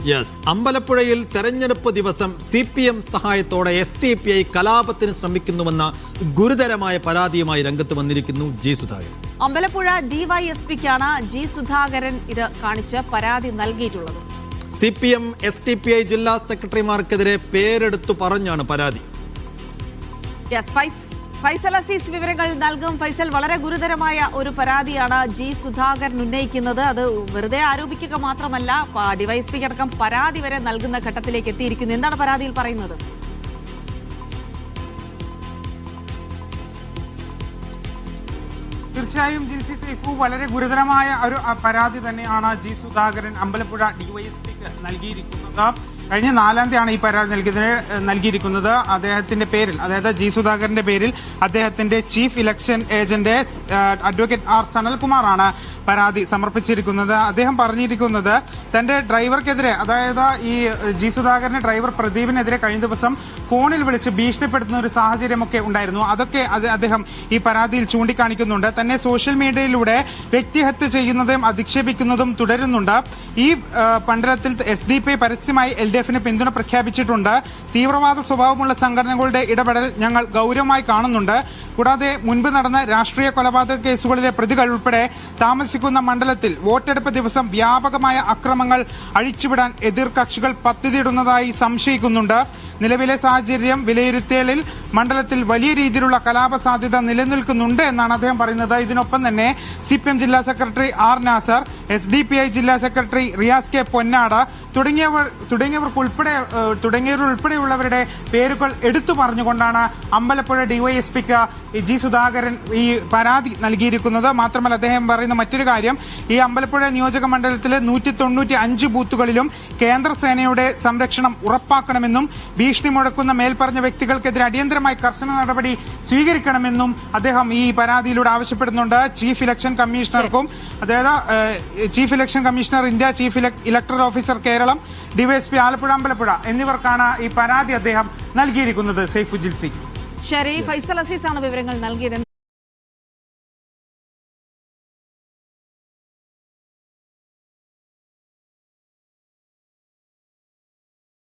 Yes, അമ്പലപ്പുഴയിൽ തെരഞ്ഞെടുപ്പ് ദിവസം CPM സഹായത്തോടെ SDPI കലാപത്തിന് ശ്രമിക്കുന്നുവെന്ന ഗുരുതരമായ പരാതിയുമായി രംഗത്ത് വന്നിരിക്കുന്നു ജി സുധാകരൻ. അമ്പലപ്പുഴ DYSPക്കാണ് ജി സുധാകരൻ ഇത് കാണിച്ച് പരാതി നൽകിയിട്ടുള്ളത്. CPM SDPI ജില്ലാ സെക്രട്ടറിമാർക്കെതിരെ പേരെടുത്തു പറഞ്ഞാണ് പരാതി. ഫൈസൽ അസീസ് വിവരങ്ങൾ നൽകും. ഫൈസൽ, വളരെ ഗുരുതരമായ ഒരു പരാതിയാണ് ജി സുധാകരൻ ഉന്നയിക്കുന്നത്. അത് വെറുതെ ആരോപിക്കുക മാത്രമല്ല, DYSPക്ക് അടക്കം പരാതി വരെ നൽകുന്ന ഘട്ടത്തിലേക്ക് എത്തിയിരിക്കുന്നു. എന്താണ് പരാതിയിൽ പറയുന്നത്? തീർച്ചയായും ജിൻസി സൈഫു, വളരെ ഗുരുതരമായ ഒരു പരാതി തന്നെയാണ് ജി സുധാകരൻ അമ്പലപ്പുഴ DYSPക്ക് നൽകിയിരിക്കുന്നത്. കഴിഞ്ഞ 4-ാം തീയതിയാണ് ഈ പരാതി നൽകിയിരിക്കുന്നത്. അദ്ദേഹത്തിന്റെ പേരിൽ, അതായത് ജി സുധാകരന്റെ പേരിൽ അദ്ദേഹത്തിന്റെ chief election agent advocate R സനൽകുമാറാണ് പരാതി സമർപ്പിച്ചിരിക്കുന്നത്. അദ്ദേഹം പറഞ്ഞിരിക്കുന്നത് തന്റെ ഡ്രൈവർക്കെതിരെ, അതായത് ഈ ജി സുധാകരന്റെ ഡ്രൈവർ പ്രദീപിനെതിരെ കഴിഞ്ഞ ദിവസം ഫോണിൽ വിളിച്ച് ഭീഷണിപ്പെടുത്തുന്ന ഒരു സാഹചര്യമൊക്കെ ഉണ്ടായിരുന്നു. അതൊക്കെ അദ്ദേഹം ഈ പരാതിയിൽ ചൂണ്ടിക്കാണിക്കുന്നുണ്ട്. തന്നെ സോഷ്യൽ മീഡിയയിലൂടെ വ്യക്തിഹത്യ ചെയ്യുന്നതും അധിക്ഷേപിക്കുന്നതും തുടരുന്നുണ്ട്. ഈ മണ്ഡലത്തിൽ SDPI പരസ്യമായി LDFന് പിന്തുണ പ്രഖ്യാപിച്ചിട്ടുണ്ട്. തീവ്രവാദ സ്വഭാവമുള്ള സംഘടനകളുടെ ഇടപെടൽ ഞങ്ങൾ ഗൗരവമായി കാണുന്നുണ്ട്. കൂടാതെ മുൻപ് നടന്ന രാഷ്ട്രീയ കൊലപാതക കേസുകളിലെ പ്രതികൾ ഉൾപ്പെടെ താമസിക്കുന്ന മണ്ഡലത്തിൽ വോട്ടെടുപ്പ് ദിവസം വ്യാപകമായ അക്രമങ്ങൾ അഴിച്ചുവിടാൻ എതിർകക്ഷികൾ പദ്ധതിയിടുന്നതായി സംശയിക്കുന്നുണ്ട്. നിലവിലെ സാഹചര്യം വിലയിരുത്തലിൽ മണ്ഡലത്തിൽ വലിയ രീതിയിലുള്ള കലാപ സാധ്യത നിലനിൽക്കുന്നുണ്ട് എന്നാണ് അദ്ദേഹം പറയുന്നത്. ഇതിനൊപ്പം തന്നെ CPM ജില്ലാ സെക്രട്ടറി R നാസർ, SDPI ജില്ലാ സെക്രട്ടറി റിയാസ് K പൊന്നാട് തുടങ്ങിയവരുൾപ്പെടെയുള്ളവരുടെ പേരുകൾ എടുത്തു പറഞ്ഞുകൊണ്ടാണ് അമ്പലപ്പുഴ DYSPക്ക് ജി സുധാകരൻ ഈ പരാതി നൽകിയിരിക്കുന്നത്. മാത്രമല്ല, അദ്ദേഹം പറയുന്ന മറ്റൊരു കാര്യം, ഈ അമ്പലപ്പുഴ നിയോജക മണ്ഡലത്തിലെ 195 ബൂത്തുകളിലും കേന്ദ്രസേനയുടെ സംരക്ഷണം ഉറപ്പാക്കണമെന്നും ഭീഷണി മുഴക്കുന്ന മേൽപ്പറഞ്ഞ വ്യക്തികൾക്കെതിരെ അടിയന്തരമായി കർശന നടപടി സ്വീകരിക്കണമെന്നും അദ്ദേഹം ഈ പരാതിയിലൂടെ ആവശ്യപ്പെടുന്നുണ്ട്. ചീഫ് ഇലക്ഷൻ കമ്മീഷണർക്കും, അതായത് chief election commissioner India, chief electoral officer Keralam, DYSP Alappuzha Ambalappuzha എന്നിവർക്കാണ് ഈ പരാതി അദ്ദേഹം നൽകിയിരിക്കുന്നത്. സൈഫു ജിൽസി. ശരി, ഫൈസൽ അസീസ് ആണ് വിവരങ്ങൾ നൽകിയത്.